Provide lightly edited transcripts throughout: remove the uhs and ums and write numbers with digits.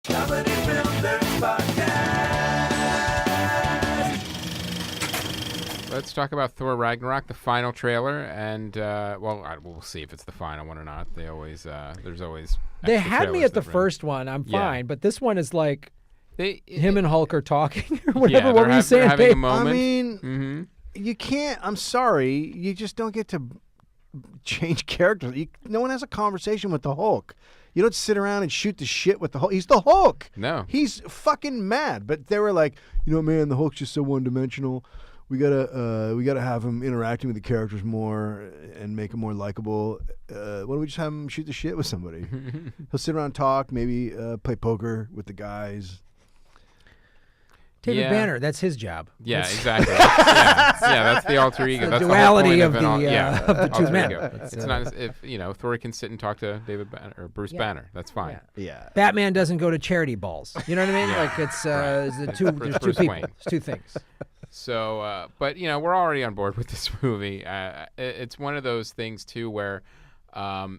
Comedy Film Nerds Podcast. Let's talk about Thor Ragnarok, the final trailer, and we'll see if it's the final one or not. They always, there's always. They had me at the first one. I'm fine, but this one is like him and Hulk are talking or whatever. What were you saying? Having a moment. I mean, you can't. I'm sorry, you just don't get to change characters. No one has a conversation with the Hulk. You don't sit around and shoot the shit with the Hulk. He's the Hulk. No, he's fucking mad. But they were like, man, the Hulk's just so one-dimensional. We gotta have him interacting with the characters more and make him more likable. Why don't we just have him shoot the shit with somebody? He'll sit around and talk, maybe play poker with the guys. David Banner, that's his job. Yeah, exactly. That's the alter ego. That's duality the of the two men. It's not if Thor can sit and talk to David Banner or Bruce Banner. That's fine. Yeah. Batman doesn't go to charity balls. You know what I mean? Like it's there's two people. It's two things. So, but we're already on board with this movie. It's one of those things too where,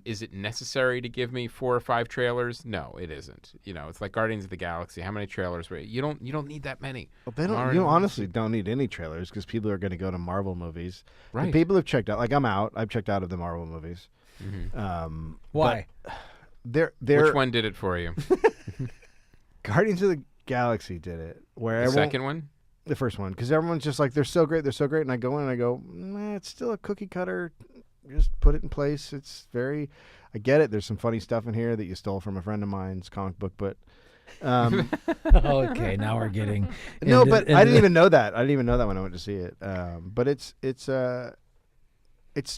is it necessary to give me 4 or 5 trailers? No, it isn't. It's like Guardians of the Galaxy. How many trailers? You don't need that many. Well, they don't. You honestly don't need any trailers because people are going to go to Marvel movies. Right. The people have checked out. Like I'm out. I've checked out of the Marvel movies. Mm-hmm. Why? Which one did it for you? Guardians of the Galaxy did it. The second one. The first one, because everyone's just like, they're so great, and I go in and I go, it's still a cookie cutter. Just put it in place. It's very, I get it. There's some funny stuff in here that you stole from a friend of mine's comic book, but. Okay, now we're getting. No, but I didn't even know that. I didn't even know that when I went to see it. But it's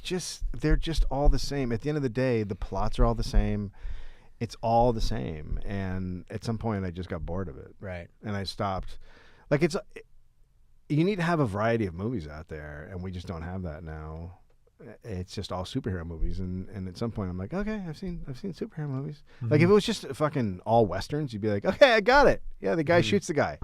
just, they're just all the same. At the end of the day, the plots are all the same. It's all the same. And at some point, I just got bored of it. Right. And I stopped. Like you need to have a variety of movies out there, and we just don't have that now. It's just all superhero movies, and at some point I'm like, okay, I've seen superhero movies. Mm-hmm. Like if it was just fucking all westerns, you'd be like, okay, I got it. Yeah, the guy shoots the guy,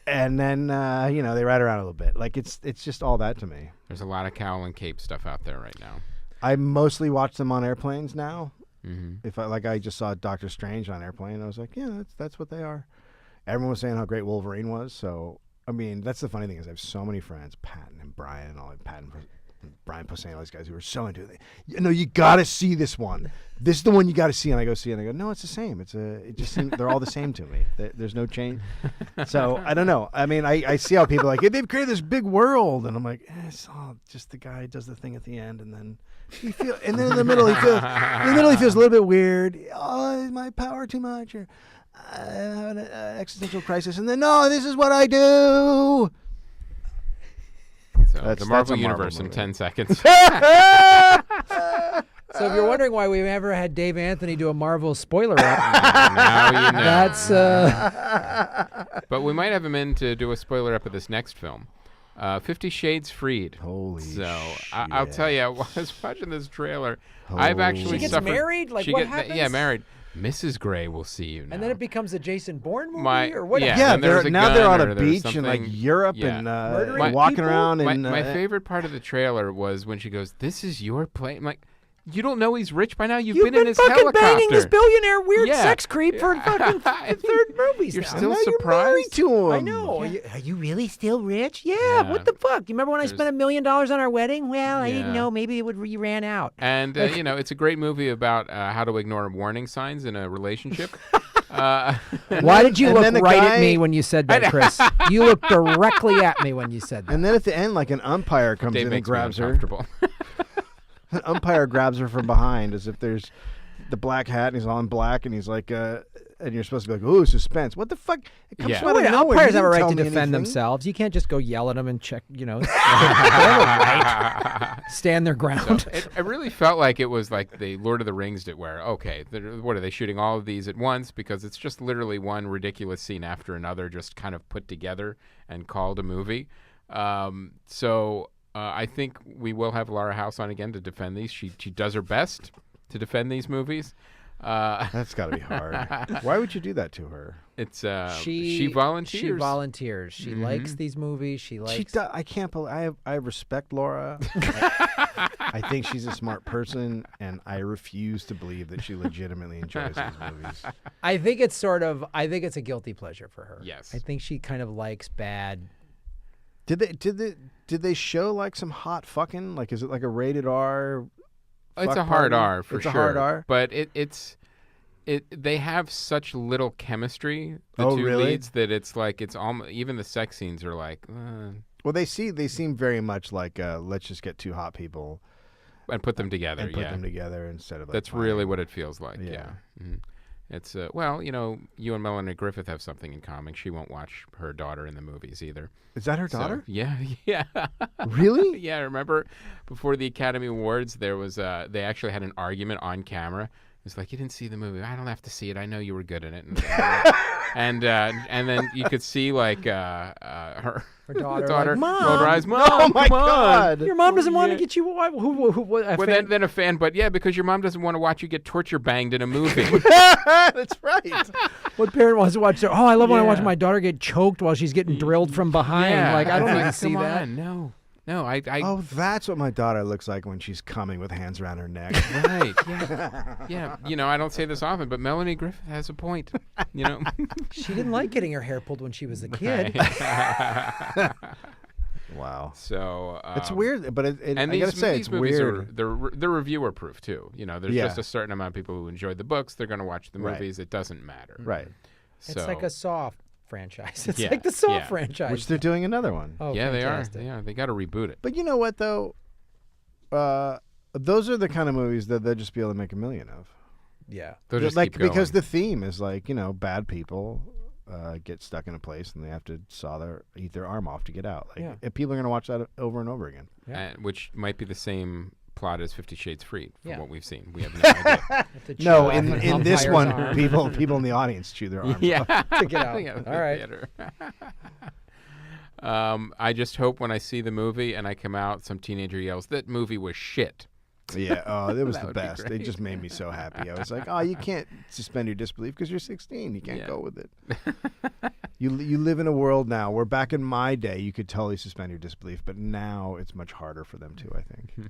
and then they ride around a little bit. Like it's just all that to me. There's a lot of cowl and cape stuff out there right now. I mostly watch them on airplanes now. Mm-hmm. I just saw Doctor Strange on airplane. I was like, yeah, that's what they are. Everyone was saying how great Wolverine was, so. I mean, that's the funny thing is I have so many friends, Patton and Brian and all that, Brian Posehn, all these guys who are so into it. You got to see this one. This is the one you got to see. And I go see it and I go, no, it's the same. It just seems, they're all the same to me. There's no change. So I don't know. I mean, I see how people are like, hey, they've created this big world. And I'm like, it's all just the guy does the thing at the end. And then in the middle, he feels a little bit weird. Oh, is my power too much? Or I have an existential crisis, and then no, this is what I do. So the Marvel Universe in 10 seconds. So if you're wondering why we never had Dave Anthony do a Marvel spoiler up, now you know. That's. But we might have him in to do a spoiler up of this next film. 50 Shades Freed. Holy shit. I'll tell you, I was watching this trailer. I've actually She gets suffered. married? Like what happens? Yeah, married. Mrs. Gray will see you now. And then it becomes a Jason Bourne movie? Or what? Yeah, they're on a beach in like Europe and walking around. And my favorite part of the trailer was when she goes, "This is your plane." I'm like, you don't know he's rich by now? You've been in his helicopter. Banging this billionaire weird sex creep for fucking third movies. You're now. still Now surprised? You're married to him. I know. Are you really still rich? Yeah. What the fuck? You remember when I spent $1 million on our wedding? Well, I didn't know. Maybe you ran out. And it's a great movie about how to ignore warning signs in a relationship. Why did you look right at me when you said that, Chris? You looked directly at me when you said that. And then at the end, like an umpire comes in and grabs her. An umpire grabs her from behind as if there's the black hat and he's all in black and he's like, and you're supposed to be like, ooh, suspense. What the fuck? It comes out of nowhere. Umpires have a right to defend themselves. You can't just go yell at them and check, stand their ground. So it really felt like it was like the Lord of the Rings did where, okay, what are they shooting all of these at once? Because it's just literally one ridiculous scene after another just kind of put together and called a movie. I think we will have Laura House on again to defend these. She does her best to defend these movies. That's got to be hard. Why would you do that to her? It's she volunteers. She volunteers. She likes these movies. She likes. I can't believe I respect Laura. I think she's a smart person, and I refuse to believe that she legitimately enjoys these movies. I think it's a guilty pleasure for her. Yes. I think she kind of likes bad. Did they show like some hot fucking? Like, is it like a rated R? It's a hard R for it's sure. A hard R, but they have such little chemistry. The two really? leads that it's like it's almost even the sex scenes are like. Well, they seem very much like let's just get two hot people And put them together. and put them together instead of. Like, That's really what it feels like. Yeah. Yeah. Mhm. It's well, you and Melanie Griffith have something in common. She won't watch her daughter in the movies either. Is that her So, daughter? yeah. Really? Yeah. Remember before the Academy Awards, there was they actually had an argument on camera. It's like, you didn't see the movie. I don't have to see it. I know you were good in it. And then you could see like her daughter, like, Mom! rolled her eyes. Mom, Oh my come on. God! Your mom doesn't want to Yeah. get you. Then a fan, but yeah, because your mom doesn't want to watch you get torture banged in a movie. That's right. What parent wants to watch their? Oh, I love when I watch Yeah. my daughter get choked while she's getting drilled from behind. Yeah. Like I don't It's need like, to see come that. on, no, I Oh, that's what my daughter looks like when she's coming with hands around her neck. right, yeah. I don't say this often, but Melanie Griffith has a point. She didn't like getting her hair pulled when she was a kid. Wow. So It's weird, but And I gotta say, these it's movies weird. they're reviewer proof too. There's Yeah. just a certain amount of people who enjoy the books. They're going to watch the Right. movies. It doesn't matter. Right. It's So, like a Saw franchise. It's Yeah, like the Saw yeah. franchise. Which they're doing another one. Oh, yeah, fantastic. they are. Yeah, they got to reboot it. But you know what, though? Those are the kind of movies that they'll just be able to make $1 million of. Yeah. They'll just like keep going. because the theme is like, bad people get stuck in a place and they have to eat their arm off to get out. Like, Yeah. and people are going to watch that over and over again. Yeah. Which might be the same plot as 50 Shades Freed from Yeah. what we've seen. We have no idea. No, Chew in off an this umpire's one, arm. people in the audience chew their arms off. to get out. Yeah, All the right. theater. I just hope when I see the movie and I come out, some teenager yells, "That movie was shit." Yeah, it was That the would be best. It great. just made me so happy. I was like, oh, you can't suspend your disbelief because you're 16. You can't Yeah. go with it. You live in a world now where back in my day, you could totally suspend your disbelief, but now it's much harder for them to, I think.